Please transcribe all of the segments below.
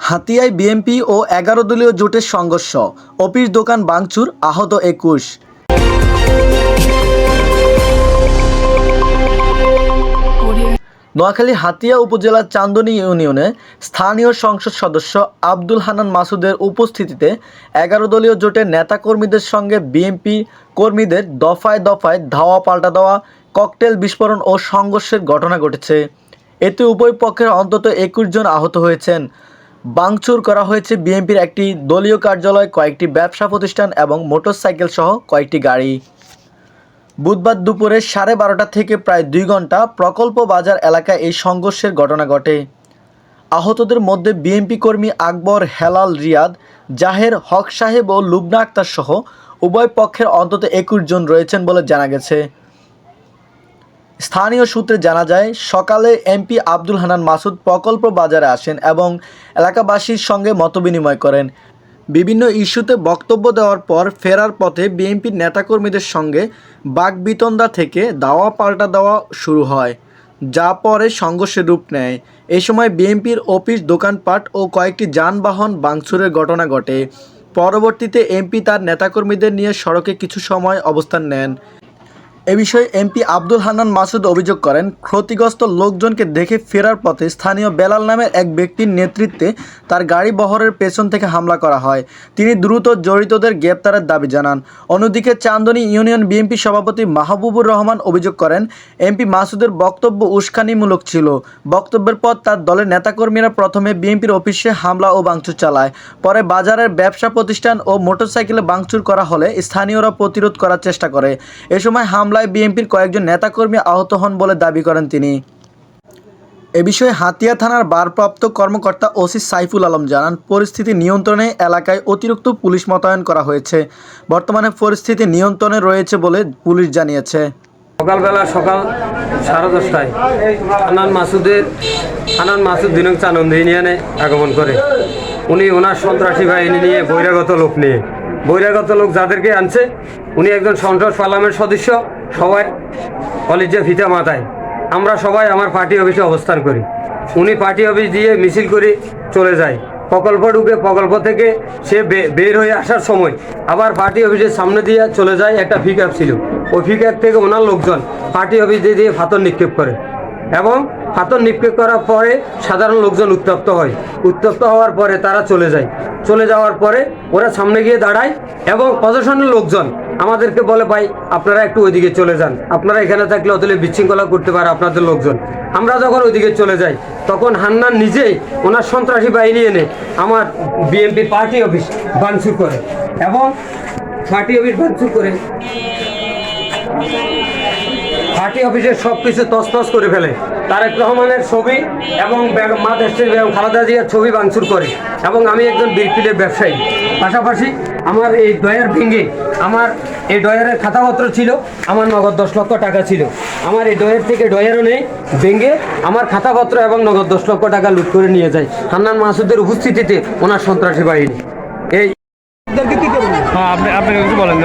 হাতিয়ায় BNP ও ১১ দলীয় জোটের সংঘর্ষ, অফিস দোকান ভাঙচুর, আহত ২১। নোয়াখালী হাতিয়া উপজেলার চান্দনী ইউনিয়নে স্থানীয় সংসদ সদস্য আব্দুল হান্নান মাসুদের উপস্থিতিতে ১১ দলীয় জোটের নেতাকর্মীদের সঙ্গে বিএনপি কর্মীদের দফায় দফায় ধাওয়া পাল্টা দেওয়া, ককটেল বিস্ফোরণ ও সংঘর্ষের ঘটনা ঘটেছে। এতে উভয় পক্ষের অন্তত ২১ জন আহত হয়েছেন। ভাঙচুর করা হয়েছে বিএনপির একটি দলীয় কার্যালয়, কয়েকটি ব্যবসা প্রতিষ্ঠান এবং মোটরসাইকেল সহ কয়েকটি গাড়ি। বুধবার দুপুরে 12:30 থেকে প্রায় 2 ঘন্টা প্রকল্প বাজার এলাকায় এই সংঘর্ষের ঘটনা ঘটে। আহতদের মধ্যে বিএনপি কর্মী আকবর হেলাল রিয়াদ, জাহের হক সাহেব ও লুবনা আক্তার সহ উভয় পক্ষের অন্তত 21 জন রয়েছেন বলে জানা গেছে। স্থানীয় সূত্রে জানা যায়, সকালে এমপি আব্দুল হান্নান মাসুদ প্রকল্প বাজারে আসেন এবং এলাকাবাসীর সঙ্গে মতবিনিময় করেন। বিভিন্ন ইস্যুতে বক্তব্য দেওয়ার পর ফেরার পথে বিএনপির নেতাকর্মীদের সঙ্গে বাকবিতণ্ডা থেকে দাওয়া পাল্টা দেওয়া শুরু হয়, যা পরে সংঘর্ষের রূপ নেয়। এই সময় বিএনপির অফিস, দোকানপাট ও কয়েকটি যানবাহন ভাঙচুরের ঘটনা ঘটে। পরবর্তীতে এমপি তার নেতাকর্মীদের নিয়ে সড়কে কিছু সময় অবস্থান নেন। এ বিষয়ে এমপি আব্দুল হান্নান মাসুদ অভিযোগ করেন, ক্ষতিগ্রস্ত লোকজনকে দেখে ফেরার পথে স্থানীয় বেলাল নামের এক ব্যক্তির নেতৃত্বে তার গাড়ি বহরের পেছন থেকে হামলা করা হয়। তিনি দ্রুত জড়িতদের গ্রেপ্তারের দাবি জানান। অন্যদিকে চান্দনী ইউনিয়ন বিএনপি সভাপতি মাহবুবুর রহমান অভিযোগ করেন, এমপি মাসুদের বক্তব্য উস্কানিমূলক ছিল। বক্তব্যের পর তার দলের নেতাকর্মীরা প্রথমে বিএনপির অফিসে হামলা ও ভাঙচুর চালায়। পরে বাজারের ব্যবসা প্রতিষ্ঠান ও মোটরসাইকেলে ভাঙচুর করা হলে স্থানীয়রা প্রতিরোধ করার চেষ্টা করে। এ সময় হামলায় বিএনপির কয়েকজন নেতাকর্মী আহত হন বলে দাবি করেন তিনি। এ বিষয়ে হাতিয়া থানার ভারপ্রাপ্ত কর্মকর্তা ওসি সাইফুল আলম জানান, পরিস্থিতি নিয়ন্ত্রণে এলাকায় অতিরিক্ত পুলিশ মোতায়েন করা হয়েছে। বর্তমানে পরিস্থিতি নিয়ন্ত্রণে রয়েছে বলে পুলিশ জানিয়েছে। সকাল 10:30টায় হান্নান মাসুদ দিনক চানন্দ ইউনিয়নে আগমন করে। উনি ওনার সন্ত্রাসী বাহিনী নিয়ে বহিরাগত লোক যাদেরকে আনছে, উনি একজন সংসদ পার্লামেন্ট সদস্য, সবাই কলেজে ফিতা মাথায়। আমরা সবাই আমার পার্টি অফিসে অবস্থান করি। উনি পার্টি অফিস দিয়ে মিছিল করে চলে যায়। প্রকল্প ঢুকে প্রকল্প থেকে সে বের হয়ে আসার সময় আবার পার্টি অফিসের সামনে দিয়ে চলে যায়। একটা পিকআপ ছিল, ওই পিকআপ থেকে ওনার লোকজন পার্টি অফিস দিয়ে পাথর নিক্ষেপ করে এবং পাথর নিক্ষেপ করার পরে সাধারণ লোকজন উত্তপ্ত হয়। উত্তপ্ত হওয়ার পরে তারা চলে যাওয়ার পরে ওরা সামনে গিয়ে দাঁড়ায় এবং প্রশাসনের লোকজন আমাদেরকে বলে, ভাই আপনারা একটু ওইদিকে চলে যান, আপনারা এখানে থাকলে অতলে বিশৃঙ্খলা করতে পারে আপনাদের লোকজন। আমরা যখন ওইদিকে চলে যাই তখন হান্নান নিজেই ওনার সন্ত্রাসী বাহিনী এনে আমার বিএনপি পার্টি অফিস ভাঙচুর করে এবং পার্টি অফিসের সব কিছু তছনছ করে ফেলে। তারেক রহমানের ছবি এবং মা দেশটির বেগম খালেদা জিয়ার ছবি ভাঙচুর করে এবং আমি একজন বিরপিলের ব্যবসায়ী। পাশাপাশি আমার এই ডয়ার ভেঙে, আমার এই ডয়ারের খাতাপত্র ছিল, আমার নগদ 10 লক্ষ টাকা ছিল। আমার এই ডয়ার থেকে ডয়ারও নেই, ভেঙে আমার খাতাপত্র এবং নগদ 10 লক্ষ টাকা লুট করে নিয়ে যায় হান্নান মাসুদের উপস্থিতিতে ওনার সন্ত্রাসী বাহিনী। এই আপনি কিছু বলেন।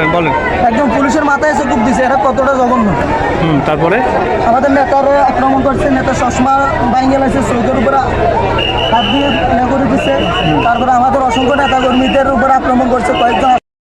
একদম পুলিশের মাথায় এসে খুব দিছে, এটা কতটা জঘন্য। তারপরে আমাদের নেতারা আক্রমণ করছে, নেতা চশমা ভাঙে লাগছে, চোখের উপরে হাত দিয়ে করে দিচ্ছে। তারপরে আমাদের অসংখ্য নেতাকর্মীদের উপরে আক্রমণ করছে, কয়েকজন